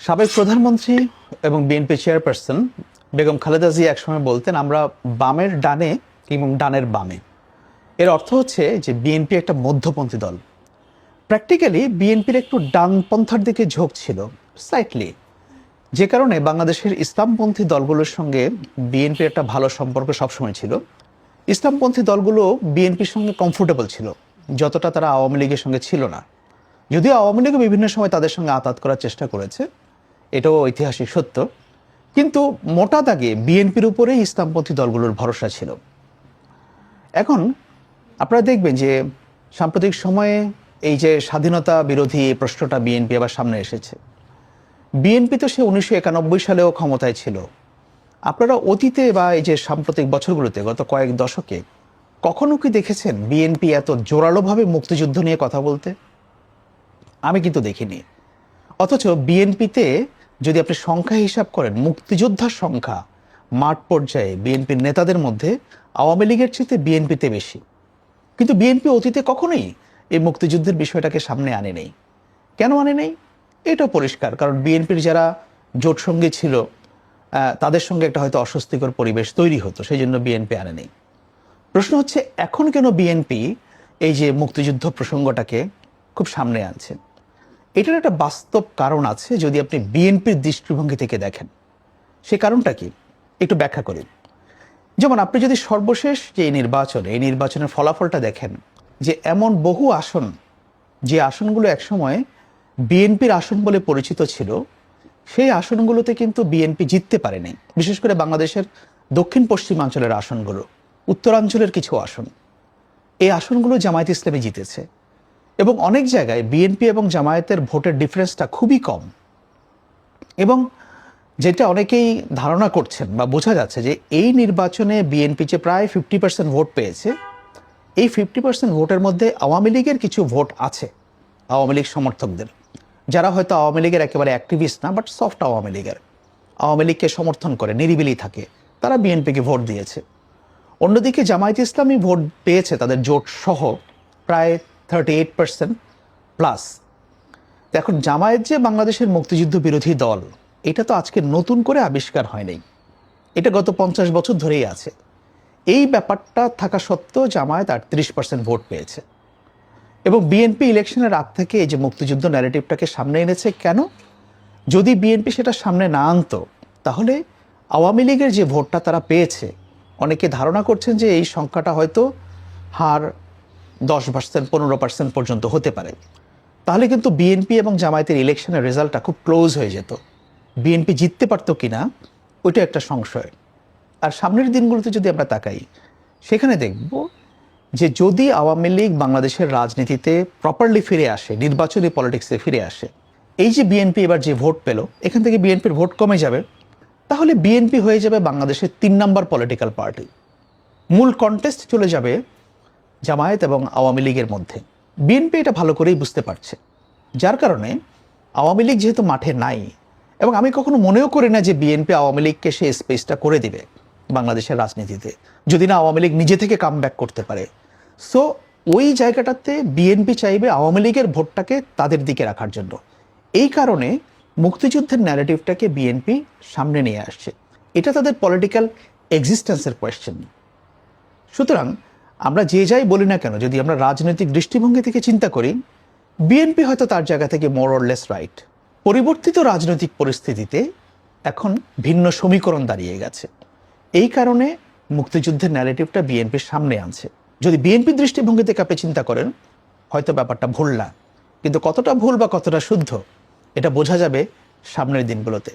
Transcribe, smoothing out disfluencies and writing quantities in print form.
সাবেক প্রধানমন্ত্রী এবং বিএনপি চেয়ারপারসন বেগম খালেদা জিয়া একসময় বলতেন, আমরা বামের ডানে এবং ডানের বামে। এর অর্থ হচ্ছে যে বিএনপি একটা মধ্যপন্থী দল। প্র্যাকটিক্যালি বিএনপির একটু ডানপন্থার দিকে ঝোঁক ছিল স্লাইটলি, যে কারণে বাংলাদেশের ইসলামপন্থী দলগুলোর সঙ্গে বিএনপির একটা ভালো সম্পর্ক সবসময় ছিল। ইসলামপন্থী দলগুলো বিএনপির সঙ্গে কমফোর্টেবল ছিল, যতটা তারা আওয়ামী লীগের সঙ্গে ছিল না। যদিও আওয়ামী লীগও বিভিন্ন সময় তাদের সঙ্গে আতাত করার চেষ্টা করেছে, এটাও ঐতিহাসিক সত্য, কিন্তু মোটা দাগে বিএনপির উপরেই ইসলামপন্থী দলগুলোর ভরসা ছিল। এখন আপনারা দেখবেন যে সাম্প্রতিক সময়ে এই যে স্বাধীনতা বিরোধী প্রশ্নটা বিএনপি আবার সামনে এসেছে। বিএনপি তো সে 1991 সালেও ক্ষমতায় ছিল। আপনারা অতীতে বা এই যে সাম্প্রতিক বছরগুলোতে গত কয়েক দশকে কখনো কি দেখেছেন বিএনপি এত জোরালোভাবে মুক্তিযুদ্ধ নিয়ে কথা বলতে? আমি কিন্তু দেখিনি। অথচ বিএনপিতে যদি আপনি সংখ্যা হিসাব করেন, মুক্তিযোদ্ধার সংখ্যা মাঠ পর্যায়ে বিএনপির নেতাদের মধ্যে আওয়ামী লীগের চেয়ে বিএনপিতে বেশি। কিন্তু বিএনপি অতীতে কখনোই এই মুক্তিযুদ্ধের বিষয়টাকে সামনে আনে নেই। কেন আনে নেই? এটাও পরিষ্কার, কারণ বিএনপির যারা জোটসঙ্গী ছিল তাদের সঙ্গে একটা হয়তো অস্বস্তিকর পরিবেশ তৈরি হতো, সেই জন্য বিএনপি আনে নেই। প্রশ্ন হচ্ছে এখন কেন বিএনপি এই যে মুক্তিযুদ্ধ প্রসঙ্গটাকে খুব সামনে আনছে? এটার একটা বাস্তব কারণ আছে যদি আপনি বিএনপির দৃষ্টিভঙ্গি থেকে দেখেন। সে কারণটা কি একটু ব্যাখ্যা করি। যেমন আপনি যদি সর্বশেষ যে এই নির্বাচনের ফলাফলটা দেখেন, যে এমন বহু আসন, যে আসনগুলো একসময় বিএনপির আসন বলে পরিচিত ছিল, সেই আসনগুলোতে কিন্তু বিএনপি জিততে পারেনি। বিশেষ করে বাংলাদেশের দক্ষিণ পশ্চিমাঞ্চলের আসনগুলো, উত্তরাঞ্চলের কিছু আসন, এই আসনগুলো জামায়াত ইসলামী জিতেছে। এবং অনেক জায়গায় বিএনপি এবং জামায়াতের ভোটের ডিফারেন্সটা খুবই কম। এবং যেটা অনেকেই ধারণা করছেন বা বোঝা যাচ্ছে যে এই নির্বাচনে বিএনপি যে প্রায় 50% ভোট পেয়েছে, এই 50% ভোটের মধ্যে আওয়ামী লীগের কিছু ভোট আছে, আওয়ামী লীগ সমর্থকদের, যারা হয়তো আওয়ামী লীগের একেবারে অ্যাক্টিভিস্ট না, বাট সফট আওয়ামী লীগের, আওয়ামী লীগকে সমর্থন করে, নিরিবিলি থাকে, তারা বিএনপিকে ভোট দিয়েছে। অন্যদিকে জামায়াত ইসলামী ভোট পেয়েছে তাদের জোট সহ প্রায় 38% প্লাস। এখন জামায়াত যে বাংলাদেশের মুক্তিযুদ্ধ বিরোধী দল, এটা তো আজকে নতুন করে আবিষ্কার হয়নি, এটা গত 50 বছর ধরেই আছে। এই ব্যাপারটা থাকা সত্ত্বেও জামায়াত 38% ভোট পেয়েছে। এবং বিএনপি ইলেকশনের আগ থেকে এই যে মুক্তিযুদ্ধ ন্যারেটিভটাকে সামনে এনেছে কেন? যদি বিএনপি সেটা সামনে না আনতো, তাহলে আওয়ামী লীগের যে ভোটটা তারা পেয়েছে, অনেকে ধারণা করছেন যে এই সংখ্যাটা হয়তো হার 10%, 15% পর্যন্ত হতে পারে। তাহলে কিন্তু বিএনপি এবং জামায়াতের ইলেকশনের রেজাল্টটা খুব ক্লোজ হয়ে যেত। বিএনপি জিততে পারতো কিনা ওইটা একটা সংশয়। আর সামনের দিনগুলোতে যদি আমরা তাকাই, সেখানে দেখব যে যদি আওয়ামী লীগ বাংলাদেশের রাজনীতিতে প্রপারলি ফিরে আসে, নির্বাচনী পলিটিক্সে ফিরে আসে, এই যে বিএনপি এবার যে ভোট পেল, এখান থেকে বিএনপির ভোট কমে যাবে, তাহলে বিএনপি হয়ে যাবে বাংলাদেশের 3 নম্বর পলিটিক্যাল পার্টি। মূল কন্টেস্ট চলে যাবে জামায়াত এবং আওয়ামী লীগের মধ্যে। বিএনপি এটা ভালো করেই বুঝতে পারছে, যার কারণে আওয়ামী লীগ যেহেতু মাঠে নাই, এবং আমি কখনো মনেও করি না যে বিএনপি আওয়ামী লীগকে সে স্পেসটা করে দিবে বাংলাদেশের রাজনীতিতে, যদি না আওয়ামী লীগ নিজে থেকে কামব্যাক করতে পারে। সো ওই জায়গাটাতে বিএনপি চাইবে আওয়ামী লীগের ভোটটাকে তাদের দিকে রাখার জন্য। এই কারণে মুক্তিযুদ্ধের ন্যারেটিভটাকে বিএনপি সামনে নিয়ে আসছে। এটা তাদের পলিটিক্যাল এক্সিস্টেন্সের কোয়েশ্চেন। সুতরাং আমরা যে যাই বলি না কেন, যদি আমরা রাজনৈতিক দৃষ্টিভঙ্গি থেকে চিন্তা করি, বিএনপি হয়তো তার জায়গা থেকে মোর অর লেস রাইট। পরিবর্তিত রাজনৈতিক পরিস্থিতিতে এখন ভিন্ন সমীকরণ দাঁড়িয়ে গেছে। এই কারণে মুক্তিযুদ্ধের ন্যারেটিভটা বিএনপির সামনে আনছে। যদি বিএনপির দৃষ্টিভঙ্গি থেকে আপনি চিন্তা করেন, হয়তো ব্যাপারটা ভুল না, কিন্তু কতটা ভুল বা কতটা শুদ্ধ, এটা বোঝা যাবে সামনের দিনগুলোতে।